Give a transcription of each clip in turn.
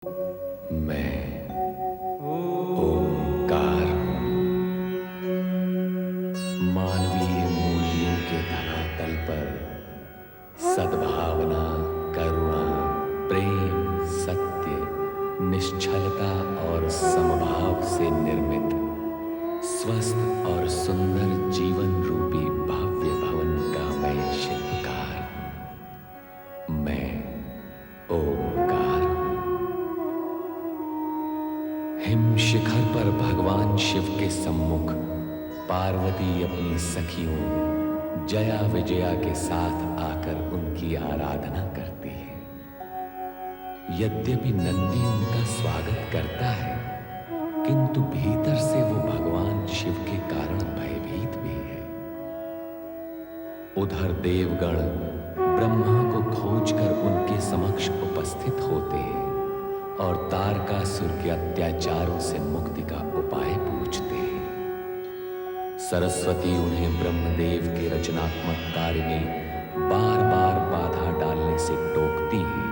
मैं ओंकार हूं। मानवीय मूल्यों के धरातल पर सद्भावना, करुणा, प्रेम, सत्य, निश्चलता और समभाव से निर्मित स्वस्थ और सुंदर जीवन रूपी भव्य भवन का मैं शिल्पकार हूं। मैं ओंकार हूं। हिम शिखर पर भगवान शिव के सम्मुख पार्वती अपनी सखियों जया विजया के साथ आकर उनकी आराधना करती है। यद्यपि नंदी उनका स्वागत करता है, किंतु भीतर से वो भगवान शिव के कारण भयभीत भी है। उधर देवगण ब्रह्मा को खोजकर उनके समक्ष उपस्थित होते हैं और तारकासुर के अत्याचारों से मुक्ति का उपाय पूछते हैं। सरस्वती उन्हें ब्रह्मदेव के रचनात्मक कार्य में बार बार बाधा डालने से टोकती है,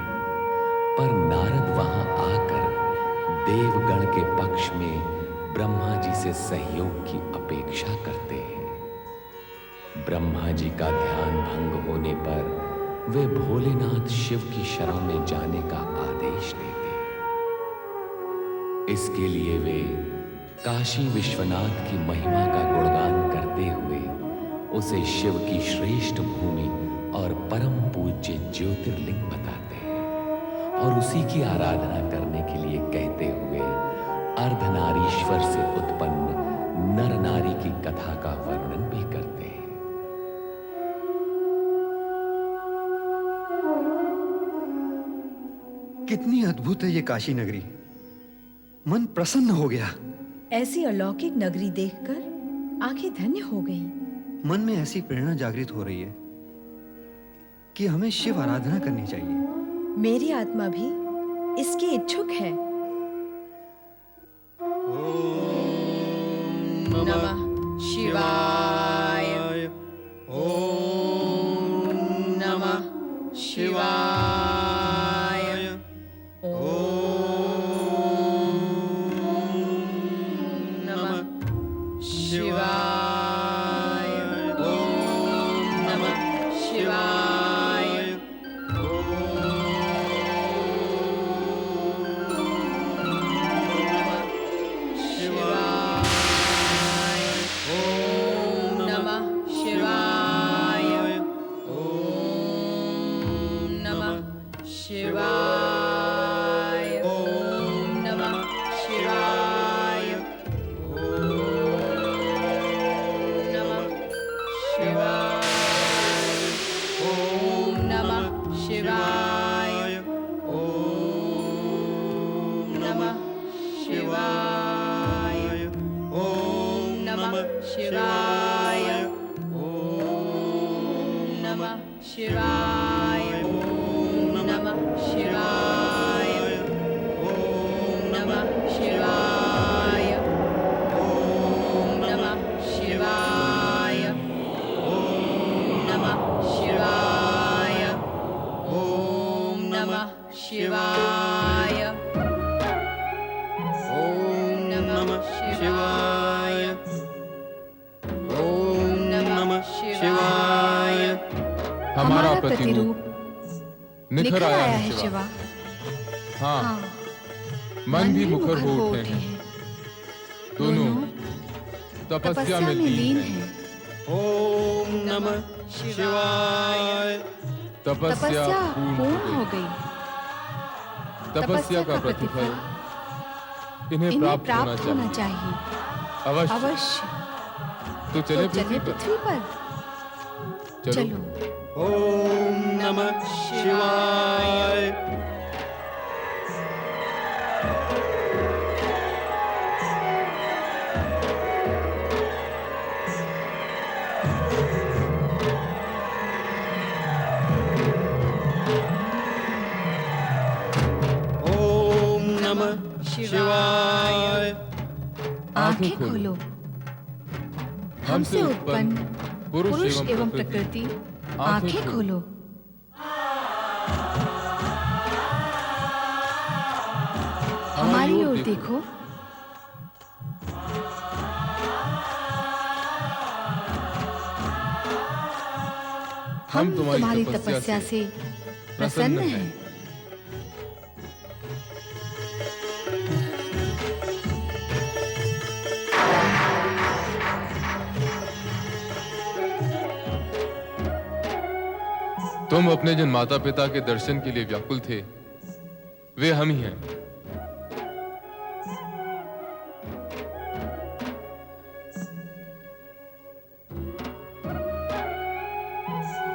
पर नारद वहां आकर देवगण के पक्ष में ब्रह्मा जी से सहयोग की अपेक्षा करते हैं। ब्रह्मा जी का ध्यान भंग होने पर वे भोलेनाथ शिव की शरण में जाने का आदेश देते हैं। इसके लिए वे काशी विश्वनाथ की महिमा का गुणगान करते हुए उसे शिव की श्रेष्ठ भूमि और परम पूज्य ज्योतिर्लिंग बताते हैं और उसी की आराधना करने के लिए कहते हुए अर्धनारीश्वर से उत्पन्न नर नारी की कथा का वर्णन भी करते हैं। कितनी अद्भुत है ये काशी नगरी। मन प्रसन्न हो गया। ऐसी अलौकिक नगरी देखकर आंखें धन्य हो गई। मन में ऐसी प्रेरणा जागृत हो रही है कि हमें शिव आराधना करनी चाहिए। मेरी आत्मा भी इसकी इच्छुक है। ओम नमः शिवाय। ओम नमः शिवाय। हमारा प्रतिरूप निखर आया है शिवा। हाँ, मन भी मुखर हो उठे हैं। दोनों तपस्या में लीन हैं। ओम नमः शिवाय। तपस्या पूर्ण हो गई। तपस्या का प्रतिफल इन्हें प्राप्त होना चाहिए। अवश्य। तो चले पृथ्वी पर। चलो। ओम नमः शिवाय। ओम नमः शिवाय। आंखें खोलो। हमसे उत्पन्न पुरुष एवं प्रकृति आंखें खोलो। हमारी ओर देखो। हम तुम्हारी तपस्या से प्रसन्न हैं। तुम अपने जिन माता पिता के दर्शन के लिए व्याकुल थे, वे हम ही हैं।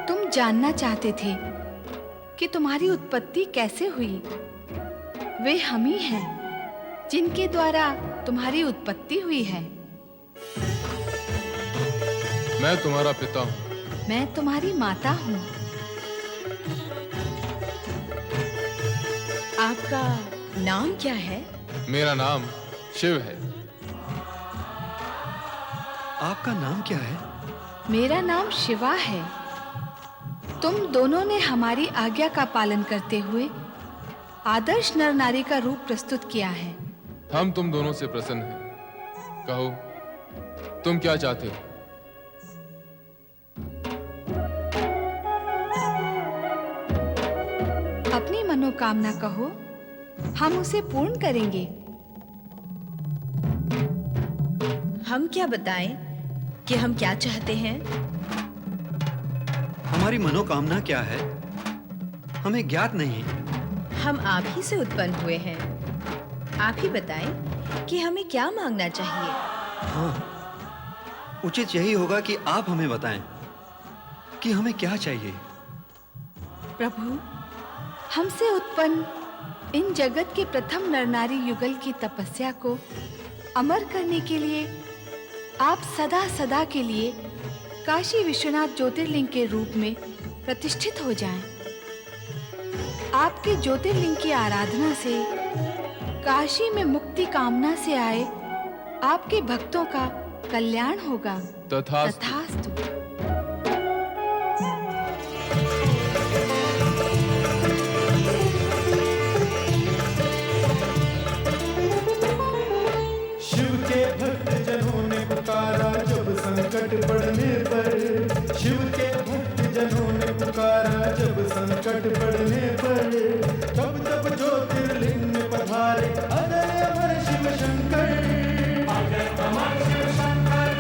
तुम जानना चाहते थे कि तुम्हारी उत्पत्ति कैसे हुई। वे हम ही हैं जिनके द्वारा तुम्हारी उत्पत्ति हुई है। मैं तुम्हारा पिता हूं। मैं तुम्हारी माता हूँ। आपका नाम क्या है? मेरा नाम शिव है। आपका नाम क्या है? मेरा नाम शिवा है। तुम दोनों ने हमारी आज्ञा का पालन करते हुए आदर्श नर नारी का रूप प्रस्तुत किया है। हम तुम दोनों से प्रसन्न हैं। कहो, तुम क्या चाहते हो? अपनी मनोकामना कहो, हम उसे पूर्ण करेंगे। हम क्या बताएं कि हम क्या चाहते हैं? हमारी मनोकामना क्या है, हमें ज्ञात नहीं। हम आप ही से उत्पन्न हुए हैं। आप ही बताएं कि हमें क्या मांगना चाहिए। हाँ, उचित यही होगा कि आप हमें बताएं कि हमें क्या चाहिए। प्रभु, हमसे उत्पन्न इन जगत के प्रथम नरनारी युगल की तपस्या को अमर करने के लिए आप सदा सदा के लिए काशी विश्वनाथ ज्योतिर्लिंग के रूप में प्रतिष्ठित हो जाएं। आपके ज्योतिर्लिंग की आराधना से काशी में मुक्ति कामना से आए आपके भक्तों का कल्याण होगा। तथास्तु। शिव के भक्त जनों ने पुकारा जब संकट पड़ने पर। शिव के भक्त जनों ने पुकारा जब संकट पड़ने पर। तब तब ज्योतिर्लिंग में पधारे अजय अमर शिव शंकर। अजय अमर शिव शंकर,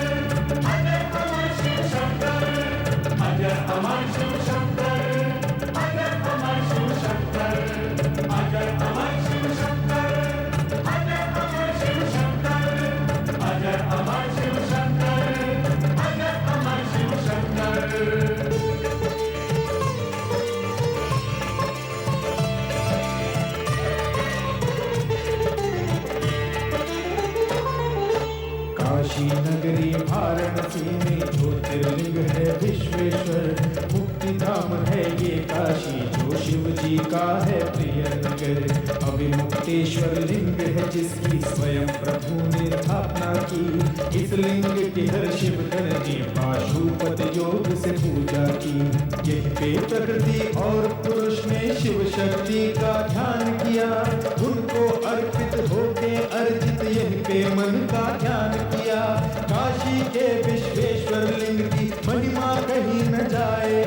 अजय अमर शिव शंकर, अजय अमर शिव शंकर, अजय अमर शिव शंकर, अजय अमर शिव शंकर, अजय अमर शिव शंकर, अजय अमर शिव शंकर, अजय अमर शिव शंकर। काशी नगरी वाराणसी में ज्योतिर्लिंग है विश्वेश्वर। मुक्ति धाम है ये काशी जो शिव जी का है प्रिय नगर। अविमुक्तेश्वर लिंग है जिसकी स्वयं प्रभु ने स्थापना की। इस लिंग की हर शिव गण ने पाशुपत योग से पूजा की। यही पे प्रकृति और पुरुष ने शिव शक्ति का ध्यान किया। उनको अर्पित होके अर्जित यही पे मन का ध्यान किया। काशी के विश्वेश्वर लिंग की महिमा कहीं न जाए।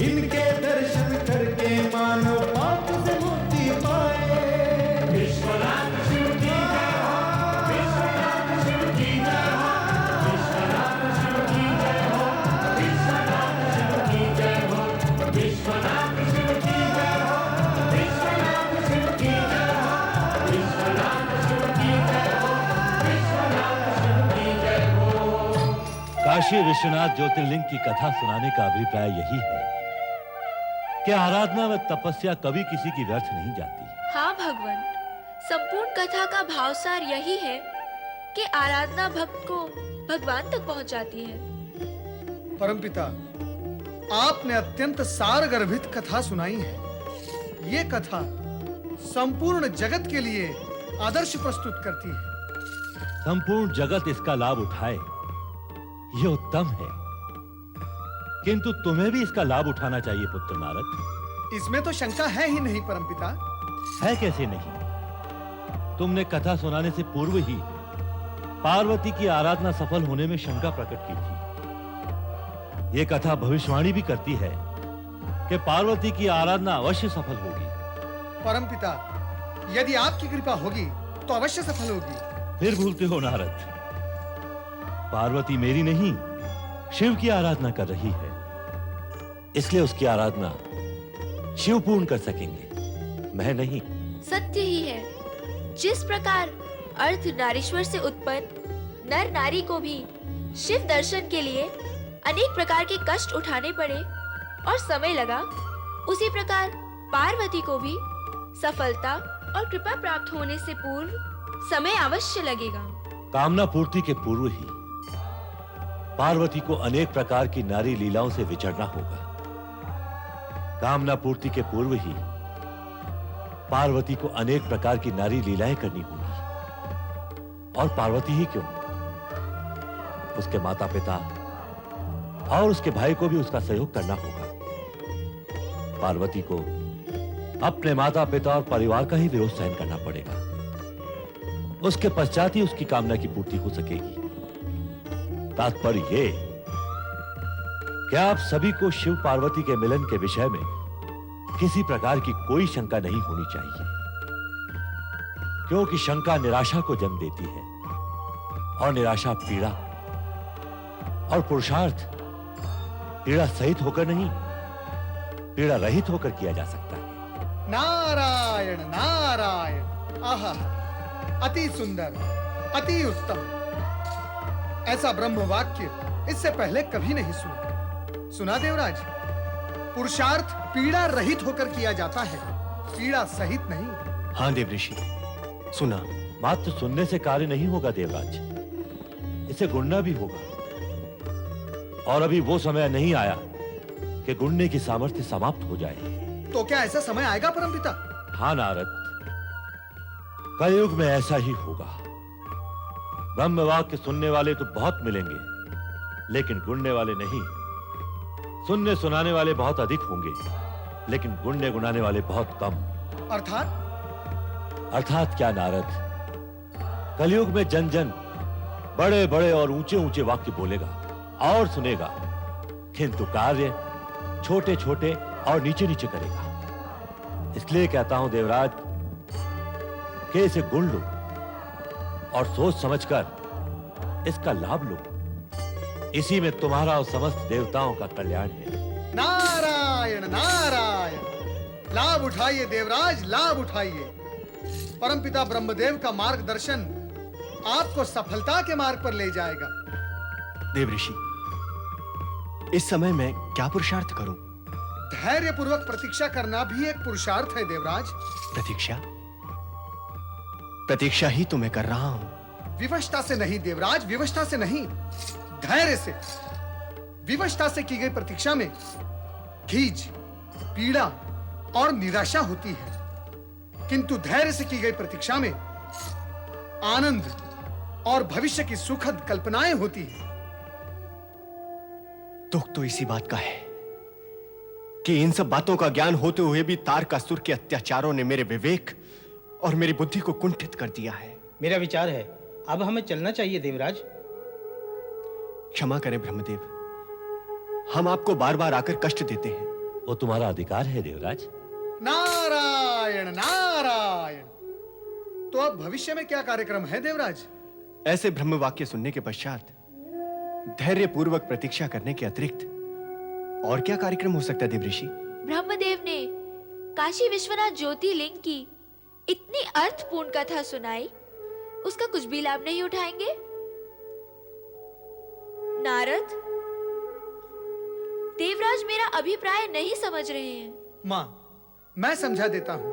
इनके दर्शन करके मानव पाप से मुक्ति पाए। विश्वनाथ शिव की जय हो, विश्वनाथ शिव की जय हो, विश्वनाथ शिव की जय हो, विश्वनाथ शिव की जय हो, विश्वनाथ शिव की जय हो, विश्वनाथ शिव की जय हो, विश्वनाथ शिव की जय हो, विश्वनाथ शिव की जय हो। काशी विश्वनाथ ज्योतिर्लिंग की कथा सुनाने का अभिप्राय यही है कि आराधना व तपस्या कभी किसी की व्यर्थ नहीं जाती। हाँ भगवान, संपूर्ण कथा का भावसार यही है कि आराधना भक्त को भगवान तक पहुंचाती है। परमपिता, आपने अत्यंत सारगर्भित कथा सुनाई है। ये कथा संपूर्ण जगत के लिए आदर्श प्रस्तुत करती है। संपूर्ण जगत इसका लाभ उठाए, ये उत्तम है, किंतु तुम्हें भी इसका लाभ उठाना चाहिए पुत्र नारद। इसमें तो शंका है ही नहीं परमपिता। है कैसे नहीं? तुमने कथा सुनाने से पूर्व ही पार्वती की आराधना सफल होने में शंका प्रकट की थी। यह कथा भविष्यवाणी भी करती है कि पार्वती की आराधना अवश्य सफल होगी। परमपिता, यदि आपकी कृपा होगी तो अवश्य सफल होगी। फिर भूलते हो नारद, पार्वती मेरी नहीं शिव की आराधना कर रही है, इसलिए उसकी आराधना शिव पूर्ण कर सकेंगे, मैं नहीं। सत्य ही है, जिस प्रकार अर्धनारीश्वर से उत्पन्न नर नारी को भी शिव दर्शन के लिए अनेक प्रकार के कष्ट उठाने पड़े और समय लगा, उसी प्रकार पार्वती को भी सफलता और कृपा प्राप्त होने से पूर्व समय अवश्य लगेगा। कामना पूर्ति के पूर्व ही पार्वती को अनेक प्रकार की नारी लीलाओं से विचरना होगा। कामना पूर्ति के पूर्व ही पार्वती को अनेक प्रकार की नारी लीलाएं करनी होगी। और पार्वती ही क्यों, उसके माता पिता और उसके भाई को भी उसका सहयोग करना होगा। पार्वती को अपने माता पिता और परिवार का ही विरोध सहन करना पड़ेगा, उसके पश्चात ही उसकी कामना की पूर्ति हो सकेगी। तात्पर्य ये कि आप सभी को शिव पार्वती के मिलन के विषय में किसी प्रकार की कोई शंका नहीं होनी चाहिए, क्योंकि शंका निराशा को जन्म देती है और निराशा पीड़ा, और पुरुषार्थ पीड़ा सहित होकर नहीं, पीड़ा रहित होकर किया जा सकता है। नारायण नारायण, आहा, अति सुंदर, अति उत्तम। ऐसा ब्रह्म वाक्य इससे पहले कभी नहीं सुना देवराज। पुरुषार्थ पीड़ा रहित होकर किया जाता है, पीड़ा सहित नहीं। हाँ देवऋषि, सुना। मात्र सुनने से कार्य नहीं होगा देवराज, इसे गुणना भी होगा। और अभी वो समय नहीं आया कि गुणने की सामर्थ्य समाप्त हो जाए। तो क्या ऐसा समय आएगा परमपिता? हाँ नारद, कलयुग में ऐसा ही होगा। ब्रह्म वाक्य सुनने वाले तो बहुत मिलेंगे, लेकिन गुणने वाले नहीं। सुनने सुनाने वाले बहुत अधिक होंगे, लेकिन गुणने गुनाने वाले बहुत कम। अर्थात क्या नारद, कलयुग में जन जन बड़े बड़े और ऊंचे ऊंचे वाक्य बोलेगा और सुनेगा, किंतु कार्य छोटे छोटे और नीचे नीचे करेगा। इसलिए कहता हूं देवराज कि इसे गुण लो और सोच समझकर इसका लाभ लो। इसी में तुम्हारा और समस्त देवताओं का कल्याण है। नारायण नारायण, लाभ उठाइए देवराज, लाभ उठाइए। परमपिता ब्रह्मदेव का मार्गदर्शन आपको सफलता के मार्ग पर ले जाएगा। देवऋषि, इस समय मैं क्या पुरुषार्थ करूं? धैर्य पूर्वक प्रतीक्षा करना भी एक पुरुषार्थ है देवराज। प्रतीक्षा ही तो मैं कर रहा हूं। विवशता से नहीं देवराज, विवशता से नहीं, धैर्य से। विवशता से की गई प्रतीक्षा में खीज, पीड़ा और निराशा होती है, किंतु धैर्य से की गई प्रतीक्षा में आनंद और भविष्य की सुखद कल्पनाएं होती हैं। दुख तो इसी बात का है कि इन सब बातों का ज्ञान होते हुए भी तारकासुर के अत्याचारों ने मेरे विवेक और मेरी बुद्धि को कुंठित कर दिया है। मेरा विचार है अब हमें चलना चाहिए देवराज। क्षमा करें ब्रह्मदेव, हम आपको बार बार आकर कष्ट देते हैं। वो तुम्हारा अधिकार है देवराज। नारायण नारायण। तो अब भविष्य में क्या कार्यक्रम है देवराज? ऐसे ब्रह्म वाक्य सुनने के पश्चात धैर्य पूर्वक प्रतीक्षा करने के अतिरिक्त और क्या कार्यक्रम हो सकता है देवऋषि? ब्रह्मदेव ने काशी विश्वनाथ ज्योतिर्लिंग की इतनी अर्थपूर्ण कथा सुनाई, उसका कुछ भी लाभ नहीं उठाएंगे? नारद, देवराज मेरा अभिप्राय नहीं समझ रहे हैं। मां, मैं समझा देता हूं।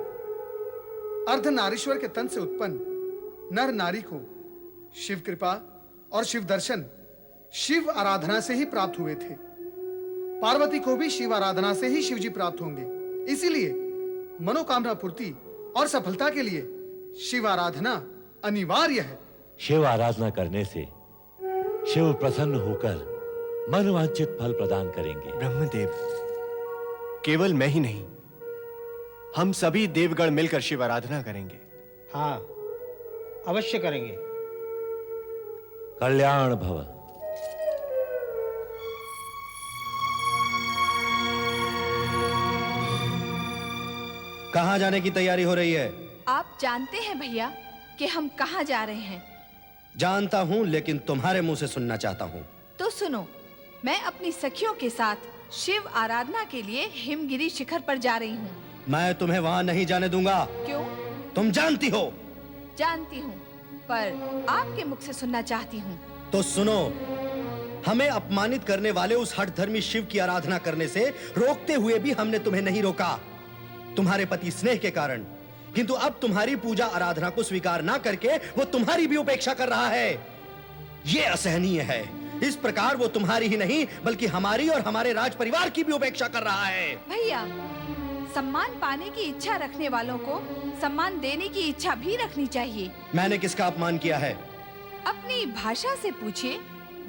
अर्धनारीश्वर के तन से उत्पन्न नर नारी को शिव कृपा और शिव दर्शन शिव आराधना से ही प्राप्त हुए थे। पार्वती को भी शिव आराधना से ही शिवजी प्राप्त होंगे। इसीलिए मनोकामना पूर्ति और सफलता के लिए शिव आराधना अनिवार्य है। शिव आराधना करने से शिव प्रसन्न होकर मनवांछित फल प्रदान करेंगे। ब्रह्मदेव, केवल मैं ही नहीं, हम सभी देवगण मिलकर शिव आराधना करेंगे। हाँ, अवश्य करेंगे। कल्याण भव। कहाँ जाने की तैयारी हो रही है? आप जानते हैं भैया कि हम कहाँ जा रहे हैं। जानता हूँ, लेकिन तुम्हारे मुंह से सुनना चाहता हूँ। तो सुनो, मैं अपनी सखियों के साथ शिव आराधना के लिए हिमगिरी शिखर पर जा रही हूँ। मैं तुम्हें वहाँ नहीं जाने दूंगा। क्यों? तुम जानती हो। जानती हूँ, पर आपके मुख से सुनना चाहती हूँ। तो सुनो, हमें अपमानित करने वाले उस हठधर्मी शिव की आराधना करने से रोकते हुए भी हमने तुम्हें नहीं रोका, तुम्हारे पति स्नेह के कारण। किंतु अब तुम्हारी पूजा आराधना को स्वीकार ना करके वो तुम्हारी भी उपेक्षा कर रहा है। ये असहनीय है। इस प्रकार वो तुम्हारी ही नहीं बल्कि हमारी और हमारे राज परिवार की भी उपेक्षा कर रहा है। भैया, सम्मान पाने की इच्छा रखने वालों को सम्मान देने की इच्छा भी रखनी चाहिए। मैंने किसका अपमान किया है? अपनी भाषा से पूछिए,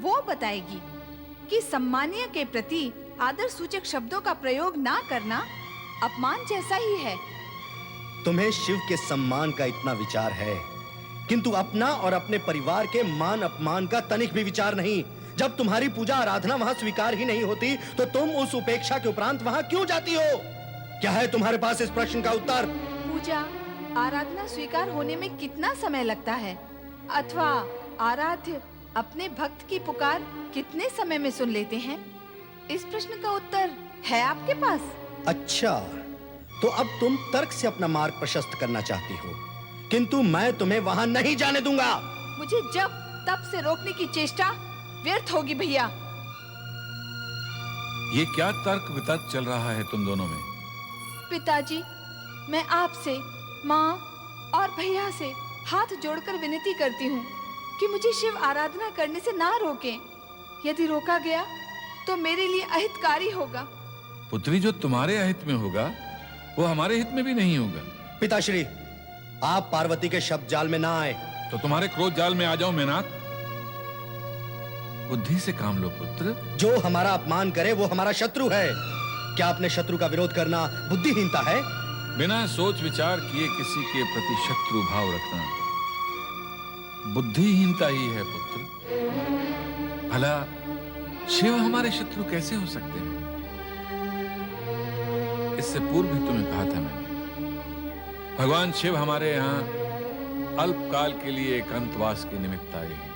वो बताएगी कि सम्मानीय के प्रति आदर सूचक शब्दों का प्रयोग ना करना अपमान जैसा ही है। तुम्हें शिव के सम्मान का इतना विचार है, किंतु अपना और अपने परिवार के मान अपमान का तनिक भी विचार नहीं। जब तुम्हारी पूजा आराधना वहां स्वीकार ही नहीं होती तो तुम उस उपेक्षा के उपरांत वहां क्यों जाती हो? क्या है तुम्हारे पास इस प्रश्न का उत्तर? पूजा आराधना स्वीकार होने में कितना समय लगता है, अथवा आराध्य अपने भक्त की पुकार कितने समय में सुन लेते हैं? इस प्रश्न का उत्तर है आपके पास? अच्छा, तो अब तुम तर्क से अपना मार्ग प्रशस्त करना चाहती हो, किंतु मैं तुम्हें वहां नहीं जाने दूंगा। मुझे जब तब से रोकने की चेष्टा व्यर्थ होगी भैया। ये क्या तर्क वितर्क चल रहा है तुम दोनों में? पिताजी, मैं आपसे, माँ और भैया से हाथ जोड़कर विनती करती हूँ कि मुझे शिव आराधना करने से ना रोकें। यदि रोका गया तो मेरे लिए अहितकारी होगा। पुत्री, जो तुम्हारे अहित में होगा वो हमारे हित में भी नहीं होगा। पिताश्री, आप पार्वती के शब्द जाल में ना आए। तो तुम्हारे क्रोध जाल में आ जाओ मेनाक। बुद्धि से काम लो पुत्र। जो हमारा अपमान करे वो हमारा शत्रु है। क्या अपने शत्रु का विरोध करना बुद्धिहीनता है? बिना सोच विचार किए किसी के प्रति शत्रु भाव रखना बुद्धिहीनता ही है पुत्र। भला शिव हमारे शत्रु कैसे हो सकते हैं? इससे पूर्व भी तुम्हें कहा था मैंने, भगवान शिव हमारे यहाँ अल्पकाल के लिए एकांतवास के निमित्त आए हैं।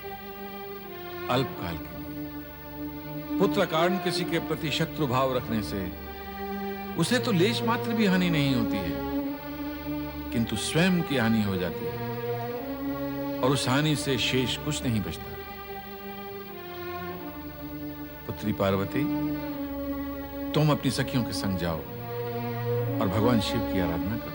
अल्पकाल के लिए पुत्र कारण किसी के प्रति शत्रु भाव रखने से उसे तो लेश मात्र भी हानि नहीं होती है, किंतु स्वयं की हानि हो जाती है और उस हानि से शेष कुछ नहीं बचता। पुत्री पार्वती, तुम अपनी सखियों के संग जाओ और भगवान शिव की आराधना करो।